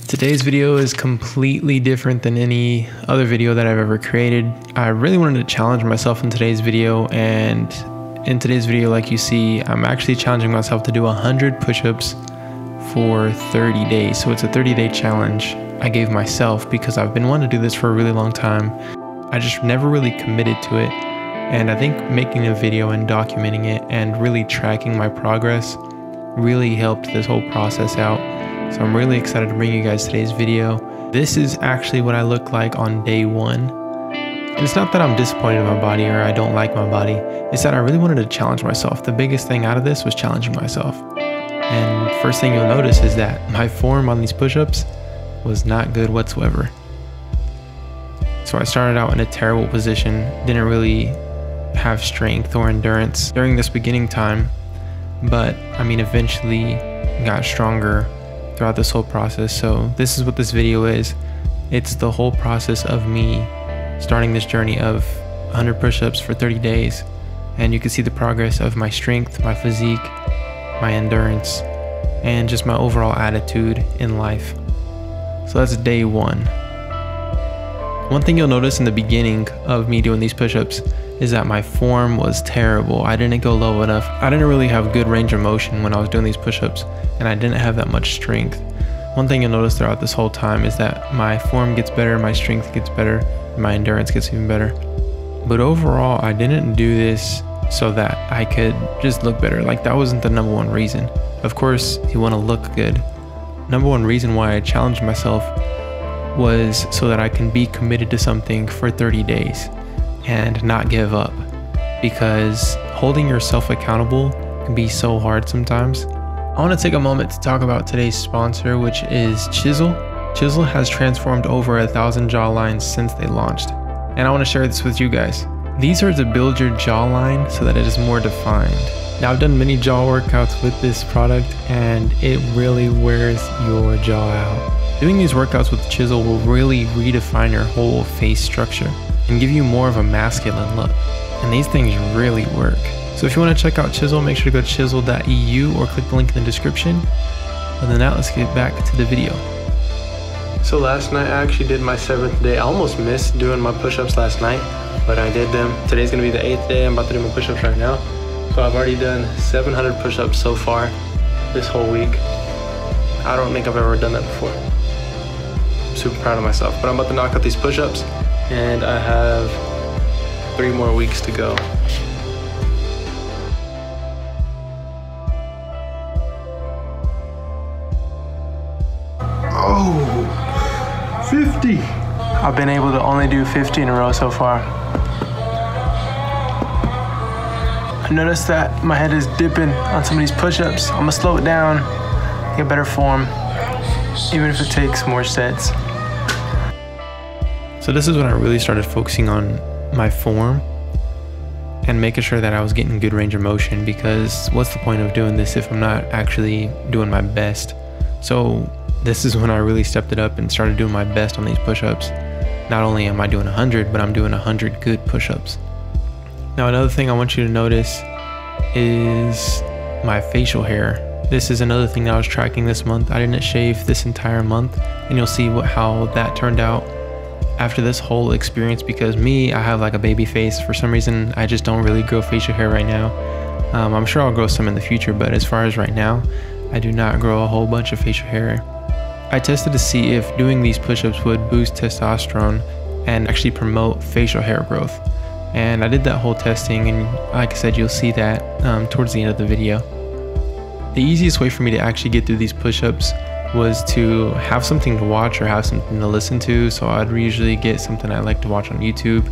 Today's video is completely different than any other video that I've ever created. I really wanted to challenge myself in today's video, and in today's video, like you see, I'm actually challenging myself to do 100 push-ups for 30 days. So it's a 30-day challenge I gave myself because I've been wanting to do this for a really long time. I just never really committed to it. And I think making a video and documenting it and really tracking my progress really helped this whole process out. So I'm really excited to bring you guys today's video. This is actually what I look like on day one. And it's not that I'm disappointed in my body or I don't like my body. It's that I really wanted to challenge myself. The biggest thing out of this was challenging myself. And first thing you'll notice is that my form on these push-ups was not good whatsoever. So I started out in a terrible position, didn't really have strength or endurance during this beginning time, but I mean eventually got stronger throughout this whole process. So this is what this video is. It's the whole process of me starting this journey of 100 push-ups for 30 days, and you can see the progress of my strength, my physique, my endurance, and just my overall attitude in life. So that's day one. One thing you'll notice in the beginning of me doing these push-ups is that my form was terrible. I didn't go low enough. I didn't really have good range of motion when I was doing these push-ups, and I didn't have that much strength. One thing you'll notice throughout this whole time is that my form gets better, my strength gets better, and my endurance gets even better. But overall, I didn't do this so that I could just look better. Like, that wasn't the number one reason. Of course, you want to look good. Number one reason why I challenged myself was so that I can be committed to something for 30 days and not give up, because holding yourself accountable can be so hard sometimes. I want to take a moment to talk about today's sponsor, which is Chisel. Chisel has transformed over 1,000 jawlines since they launched, and I want to share this with you guys. These are to build your jawline so that it is more defined. Now, I've done many jaw workouts with this product, and it really wears your jaw out. Doing these workouts with Chisel will really redefine your whole face structure and give you more of a masculine look. And these things really work. So if you want to check out Chisel, make sure to go to chisel.eu or click the link in the description. Other than that, let's get back to the video. So last night I actually did my 7th day. I almost missed doing my push-ups last night, but I did them. Today's gonna be the 8th day. I'm about to do my push-ups right now. So I've already done 700 push-ups so far this whole week. I don't think I've ever done that before. I'm super proud of myself, but I'm about to knock out these push-ups, and I have 3 more weeks to go. Oh, 50. I've been able to only do 50 in a row so far. I noticed that my head is dipping on some of these push-ups. I'm gonna slow it down, get better form, even if it takes more sets. So this is when I really started focusing on my form and making sure that I was getting good range of motion, because what's the point of doing this if I'm not actually doing my best? So this is when I really stepped it up and started doing my best on these push-ups. Not only am I doing 100, but I'm doing 100 good push-ups. Now, another thing I want you to notice is my facial hair. This is another thing that I was tracking this month. I didn't shave this entire month, and you'll see how that turned out after this whole experience, because I have like a baby face. For some reason, I just don't really grow facial hair right now. I'm sure I'll grow some in the future, but as far as right now, I do not grow a whole bunch of facial hair. I tested to see if doing these push-ups would boost testosterone and actually promote facial hair growth. And I did that whole testing, and like I said, you'll see that towards the end of the video. The easiest way for me to actually get through these push-ups was to have something to watch or have something to listen to. So I'd usually get something I like to watch on YouTube.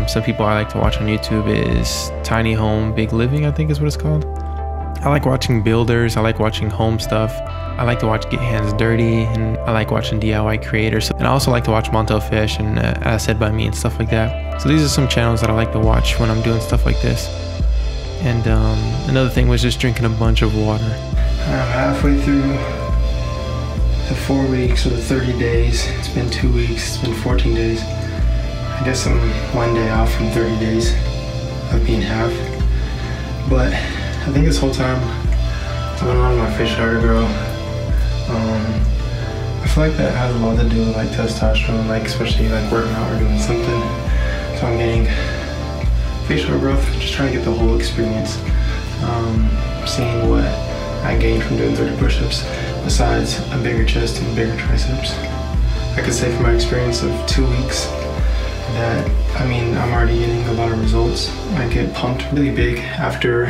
Some people I like to watch on YouTube is Tiny Home Big Living, I think is what it's called. I like watching builders, I like watching home stuff. I like to watch Get Hands Dirty, and I like watching DIY creators. And I also like to watch Montel Fish and As Said By Me and stuff like that. So these are some channels that I like to watch when I'm doing stuff like this. And another thing was just drinking a bunch of water. I'm halfway through the 4 weeks or the 30 days. It's been 2 weeks, it's been 14 days. I guess I'm 1 day off from 30 days of being half. But I think this whole time I've been letting my facial hair grow. I feel like that has a lot to do with like testosterone, like especially like working out or doing something. So I'm getting facial growth, just trying to get the whole experience. Seeing what I gained from doing 30 push-ups besides a bigger chest and bigger triceps. I could say from my experience of 2 weeks that, I mean, I'm already getting a lot of results. I get pumped really big after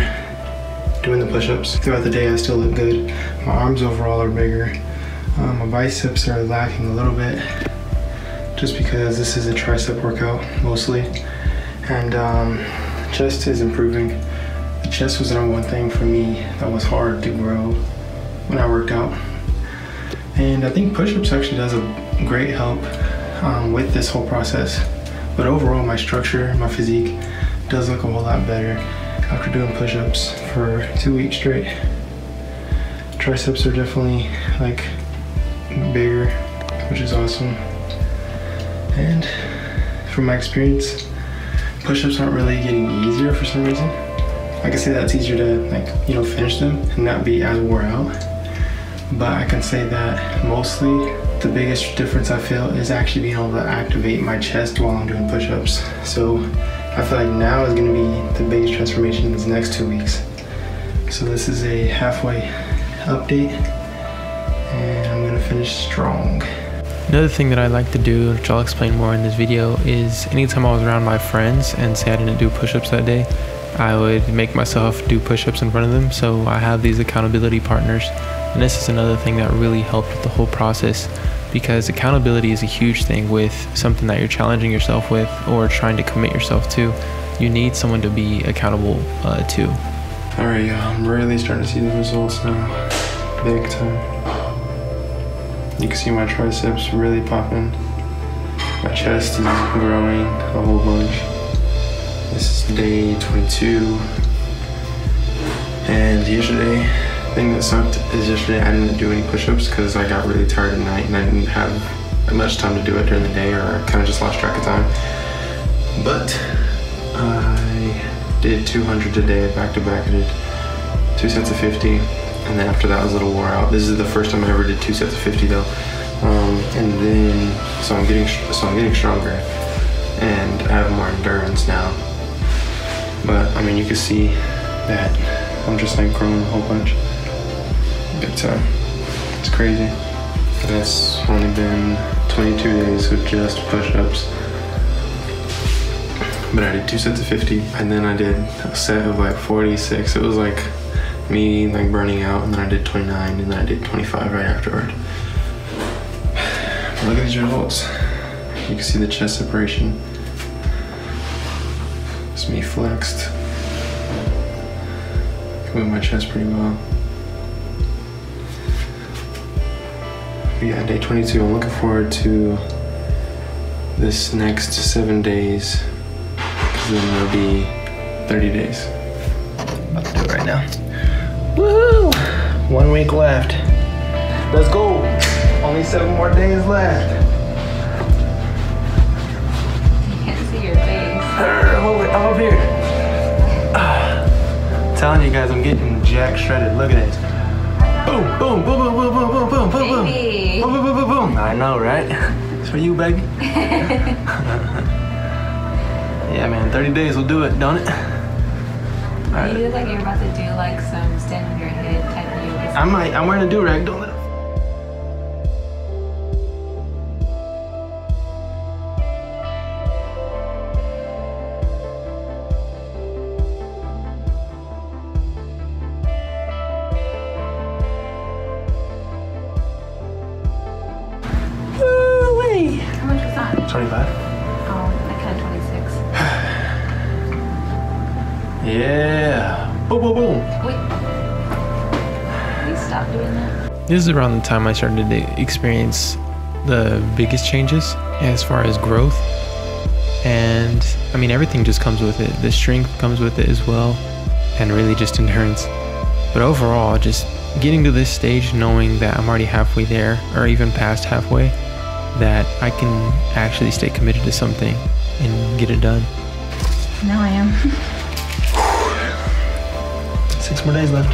doing the push-ups. Throughout the day I still look good. My arms overall are bigger. My biceps are lacking a little bit just because this is a tricep workout mostly. And chest is improving. The chest was the number one thing for me that was hard to grow when I worked out. And I think push-ups actually does a great help with this whole process. But overall, my structure, my physique does look a whole lot better after doing push-ups for 2 weeks straight. Triceps are definitely like bigger, which is awesome. And from my experience, push-ups aren't really getting easier for some reason. I can say that it's easier to, like, you know, finish them and not be as wore out. But I can say that mostly the biggest difference I feel is actually being able to activate my chest while I'm doing push-ups. So I feel like now is gonna be the biggest transformation in these next 2 weeks. So this is a halfway update and I'm gonna finish strong. Another thing that I like to do, which I'll explain more in this video, is anytime I was around my friends and say I didn't do push-ups that day, I would make myself do push-ups in front of them. So I have these accountability partners. And this is another thing that really helped with the whole process, because accountability is a huge thing with something that you're challenging yourself with or trying to commit yourself to. You need someone to be accountable to. All right, y'all, I'm really starting to see the results now, big time. You can see my triceps really popping. My chest is growing a whole bunch. This is day 22. And yesterday, the thing that sucked is yesterday I didn't do any push-ups because I got really tired at night and I didn't have much time to do it during the day, or I kind of just lost track of time. But I did 200 a day back to back. I did 2 sets of 50, and then after that I was a little wore out. This is the first time I ever did 2 sets of 50 though. And then so I'm getting stronger and I have more endurance now. But I mean, you can see that I'm just like growing a whole bunch. Big time. It's crazy. And it's only been 22 days of just push-ups. But I did 2 sets of 50, and then I did a set of like 46. It was like me like burning out, and then I did 29, and then I did 25 right afterward. But look at these results. You can see the chest separation. It's me flexed. I can move my chest pretty well. But yeah, day 22. I'm looking forward to this next 7 days. Then it'll be 30 days. About to do it right now. Woohoo! 1 week left. Let's go. Only 7 more days left. You can't see your face. I'm up here. Telling you guys, I'm getting jack shredded. Look at this. Boom, boom, boom, boom, boom, boom, boom, boom, boom, boom. Boom, boom, boom, boom, boom. I know, right? It's for you, baby. Yeah, man, 30 days will do it, don't it? Right. You look like you're about to do like some stand on your head type of yoga. I'm wearing a do-rag, don't let it. Woo-wee. How much was that? 25. Oh, I kind of 26. Yeah. Boom, boom, boom. Wait. Please stop doing that. This is around the time I started to experience the biggest changes as far as growth. And I mean, everything just comes with it. The strength comes with it as well, and really just endurance. But overall, just getting to this stage, knowing that I'm already halfway there, or even past halfway, that I can actually stay committed to something and get it done. Now I am. 6 more days left.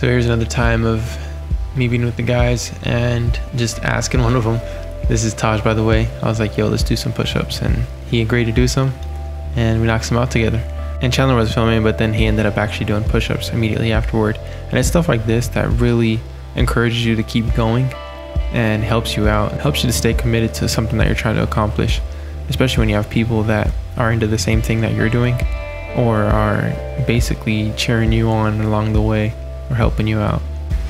So here's another time of me being with the guys and just asking one of them. This is Taj, by the way. I was like, yo, let's do some push-ups, and he agreed to do some, and we knocked some out together. And Chandler was filming, but then he ended up actually doing push-ups immediately afterward. And it's stuff like this that really encourages you to keep going and helps you out, helps you to stay committed to something that you're trying to accomplish, especially when you have people that are into the same thing that you're doing or are basically cheering you on along the way or helping you out.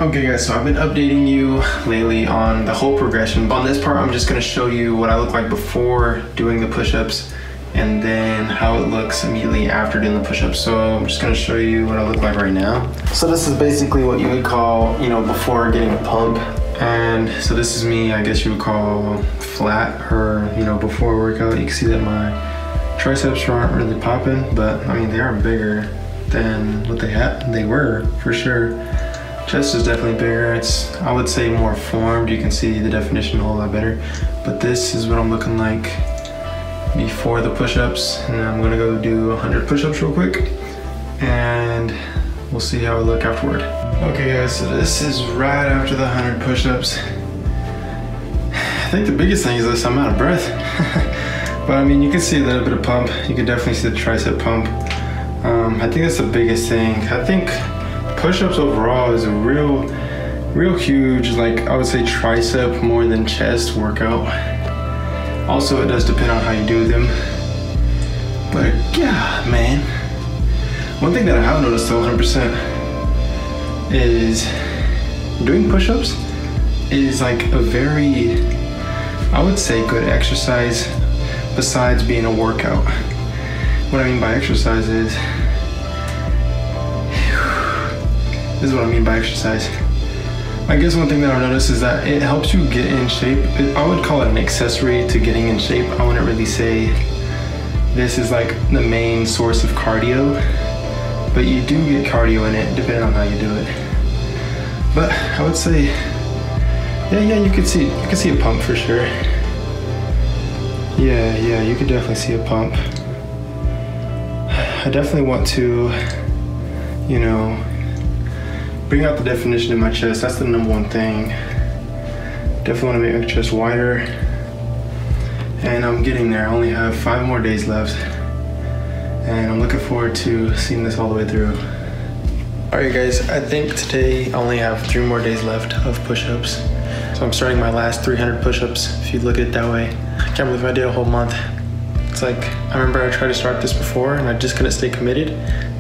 Okay guys, so I've been updating you lately on the whole progression. On this part, I'm just gonna show you what I look like before doing the push-ups and then how it looks immediately after doing the push-ups. So I'm just gonna show you what I look like right now. So this is basically what you would call, before getting a pump. And so this is me, I guess you would call flat, or before workout. You can see that my triceps aren't really popping, but I mean, they are bigger than what they were for sure. Chest is definitely bigger. It's, I would say, more formed. You can see the definition a whole lot better. But this is what I'm looking like before the push-ups. And I'm gonna go do 100 push-ups real quick, and we'll see how I look afterward. Okay guys, so this is right after the 100 push-ups. I think the biggest thing is this, I'm out of breath. But I mean, you can see a little bit of pump. You can definitely see the tricep pump. I think that's the biggest thing. I think push-ups overall is a real huge, like I would say, tricep more than chest workout. Also, it does depend on how you do them. But yeah, man. One thing that I have noticed though 100% is doing push-ups is like a very, I would say, good exercise besides being a workout. What I mean by exercise is, this is what I mean by exercise. I guess one thing that I've noticed is that it helps you get in shape. I would call it an accessory to getting in shape. I wouldn't really say this is like the main source of cardio, but you do get cardio in it depending on how you do it. But I would say, yeah, you could see a pump for sure. Yeah, you could definitely see a pump. I definitely want to, bring out the definition in my chest. That's the number one thing. Definitely want to make my chest wider. And I'm getting there. I only have 5 more days left. And I'm looking forward to seeing this all the way through. Alright guys, I think today I only have 3 more days left of push-ups. So I'm starting my last 300 push-ups, if you look at it that way. I can't believe I did a whole month. It's like, I remember I tried to start this before and I just couldn't stay committed.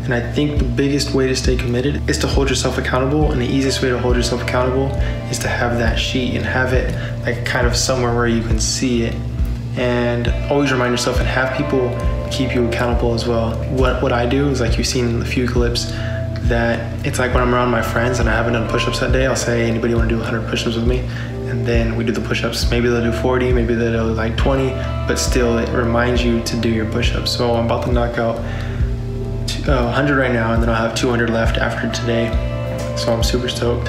And I think the biggest way to stay committed is to hold yourself accountable, and the easiest way to hold yourself accountable is to have that sheet and have it like kind of somewhere where you can see it. And always remind yourself and have people keep you accountable as well. What I do is, like you've seen in a few clips, that it's like when I'm around my friends and I haven't done push-ups that day, I'll say, anybody want to do 100 push-ups with me? And then we do the push-ups. Maybe they'll do 40, maybe they'll do like 20, but still it reminds you to do your push-ups. So I'm about to knock out 100 right now, and then I'll have 200 left after today. So I'm super stoked.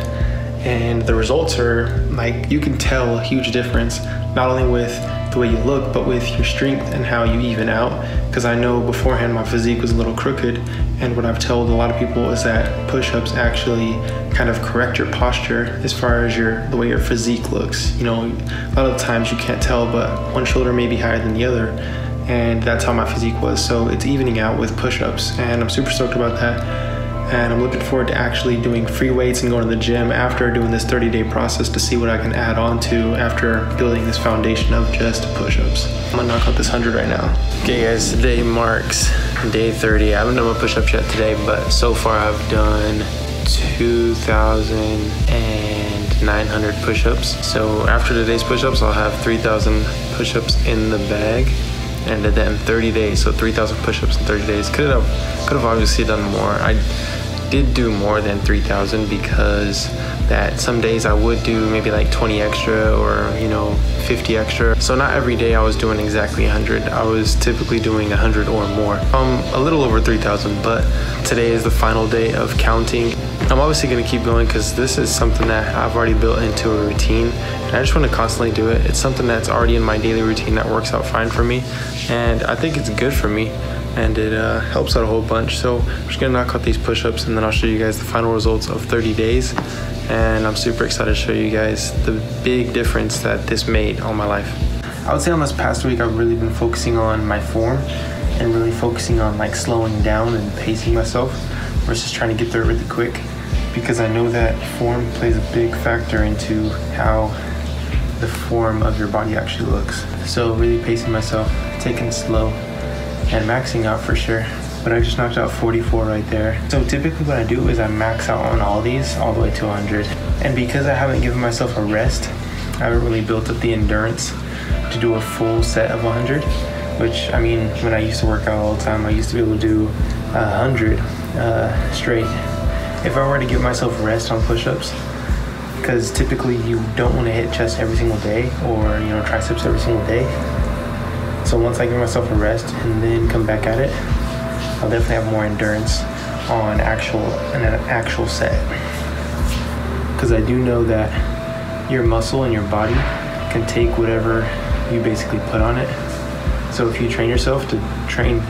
And the results are like, you can tell a huge difference, not only with the way you look, but with your strength and how you even out. Because I know beforehand my physique was a little crooked, and what I've told a lot of people is that push-ups actually kind of correct your posture as far as the way your physique looks. A lot of the times you can't tell, but one shoulder may be higher than the other. And that's how my physique was. So it's evening out with push-ups, and I'm super stoked about that. And I'm looking forward to actually doing free weights and going to the gym after doing this 30-day process to see what I can add on to after building this foundation of just push-ups. I'm gonna knock out this 100 right now. Okay guys, today marks day 30. I haven't done my push-ups yet today, but so far I've done 2,900 push-ups. So after today's push-ups, I'll have 3,000 push-ups in the bag. And did that in 30 days, so 3,000 push-ups in 30 days. Could have obviously done more. I did do more than 3,000 because that some days I would do maybe like 20 extra or 50 extra. So not every day I was doing exactly 100. I was typically doing 100 or more. A little over 3,000, but today is the final day of counting. I'm obviously gonna keep going because this is something that I've already built into a routine, and I just want to constantly do it. It's something that's already in my daily routine that works out fine for me, and I think it's good for me. and it helps out a whole bunch. So I'm just gonna knock out these push-ups, and then I'll show you guys the final results of 30 days. And I'm super excited to show you guys the big difference that this made on my life. I would say on this past week, I've really been focusing on my form and really focusing on like slowing down and pacing myself versus trying to get there really quick, because I know that form plays a big factor into how the form of your body actually looks. So really pacing myself, taking it slow, and maxing out for sure. But I just knocked out 44 right there. So typically what I do is I max out on all these all the way to 100. And because I haven't given myself a rest, I haven't really built up the endurance to do a full set of 100, which, I mean, when I used to work out all the time, I used to be able to do 100 straight. If I were to give myself rest on push-ups, because typically you don't want to hit chest every single day, or triceps every single day. So once I give myself a rest and then come back at it, I'll definitely have more endurance on an actual set. Because I do know that your muscle and your body can take whatever you basically put on it. So if you train yourself to train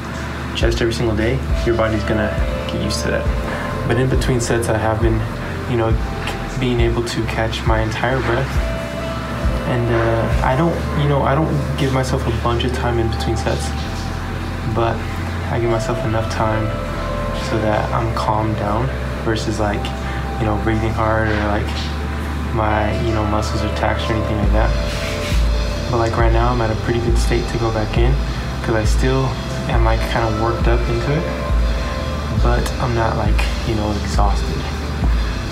chest every single day, your body's gonna get used to that. But in between sets, I have been, being able to catch my entire breath. And I don't give myself a bunch of time in between sets, but I give myself enough time so that I'm calmed down versus breathing hard, or like my, muscles are taxed or anything like that. But like right now, I'm at a pretty good state to go back in, because I still am kind of worked up into it, but I'm not exhausted.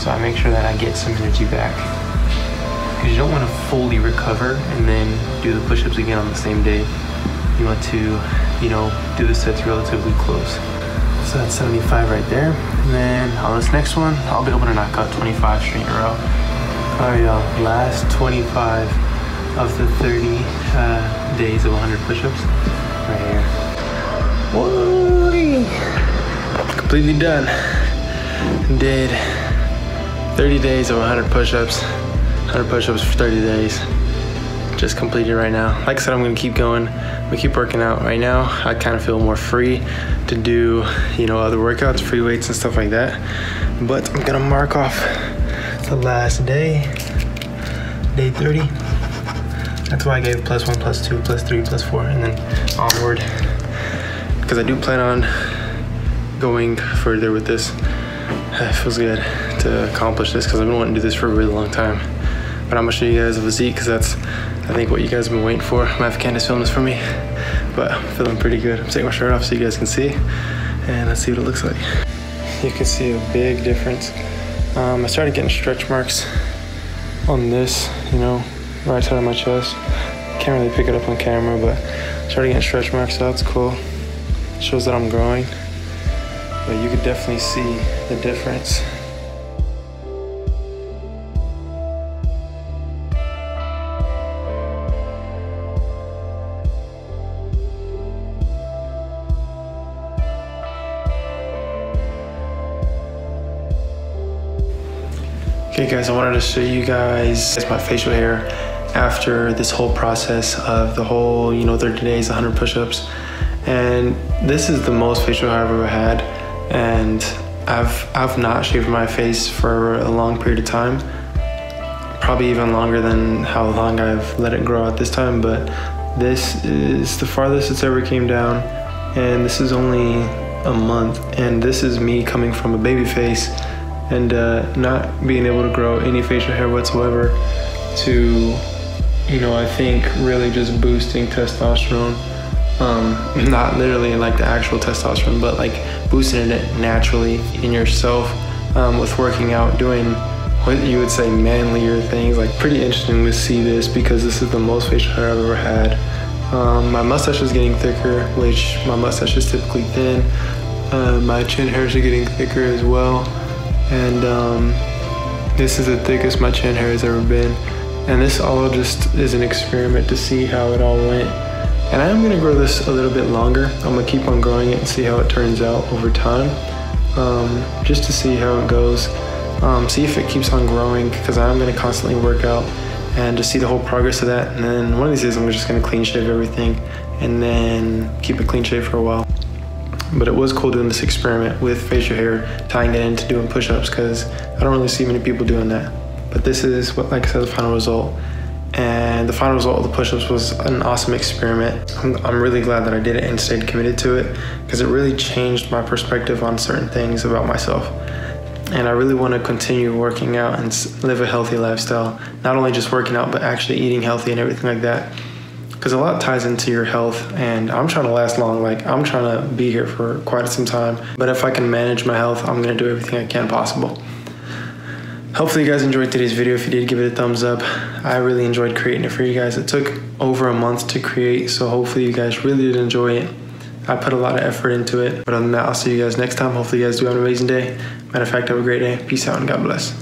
So I make sure that I get some energy back, because you don't want to fully recover and then do the push-ups again on the same day. You want to, do the sets relatively close. So that's 75 right there. And then on this next one, I'll be able to knock out 25 straight in a row. All right, y'all, last 25 of the 30 days of 100 push-ups right here. Whoa! Completely done. Did 30 days of 100 push-ups. 100 push-ups for 30 days. Just completed right now. Like I said, I'm gonna keep going. I'm gonna keep working out. Right now, I kind of feel more free to do, other workouts, free weights and stuff like that. But I'm gonna mark off the last day, day 30. That's why I gave +1, +2, +3, +4, and then onward. Because I do plan on going further with this. It feels good to accomplish this, because I've been wanting to do this for a really long time. But I'm gonna show you guys a physique, because that's, I think, what you guys have been waiting for. I'm gonna have Candace film this for me, but I'm feeling pretty good. I'm taking my shirt off so you guys can see, and let's see what it looks like. You can see a big difference. I started getting stretch marks on this, right side of my chest. Can't really pick it up on camera, but I started getting stretch marks, so that's cool. Shows that I'm growing, but you could definitely see the difference. Okay guys, I wanted to show you guys my facial hair after this whole process of the whole, 30 days, 100 push-ups. And this is the most facial hair I've ever had. And I've not shaved my face for a long period of time. Probably even longer than how long I've let it grow at this time, but this is the farthest it's ever came down. And this is only a month. And this is me coming from a baby face and not being able to grow any facial hair whatsoever to, I think really just boosting testosterone. Not literally like the actual testosterone, but like boosting it naturally in yourself with working out, doing what you would say manlier things. Like, pretty interesting to see this, because this is the most facial hair I've ever had. My mustache is getting thicker, which my mustache is typically thin. My chin hairs are getting thicker as well. And this is the thickest my chin hair has ever been. And this all just is an experiment to see how it all went. And I am gonna grow this a little bit longer. I'm gonna keep on growing it and see how it turns out over time. Just to see how it goes. See if it keeps on growing, because I'm gonna constantly work out and just see the whole progress of that. And then one of these days I'm just gonna clean shave everything and then keep it clean shave for a while. But it was cool doing this experiment with facial hair, tying it into doing push-ups, because I don't really see many people doing that. But this is what, like I said, the final result. And the final result of the push-ups was an awesome experiment. I'm really glad that I did it and stayed committed to it, because it really changed my perspective on certain things about myself. And I really want to continue working out and live a healthy lifestyle. Not only just working out, but actually eating healthy and everything like that. Because a lot ties into your health, and I'm trying to last long. Like, I'm trying to be here for quite some time. But if I can manage my health, I'm going to do everything I can possible. Hopefully you guys enjoyed today's video. If you did, give it a thumbs up. I really enjoyed creating it for you guys. It took over a month to create, so hopefully you guys really did enjoy it. I put a lot of effort into it. But other than that, I'll see you guys next time. Hopefully you guys do have an amazing day. Matter of fact, have a great day. Peace out and God bless.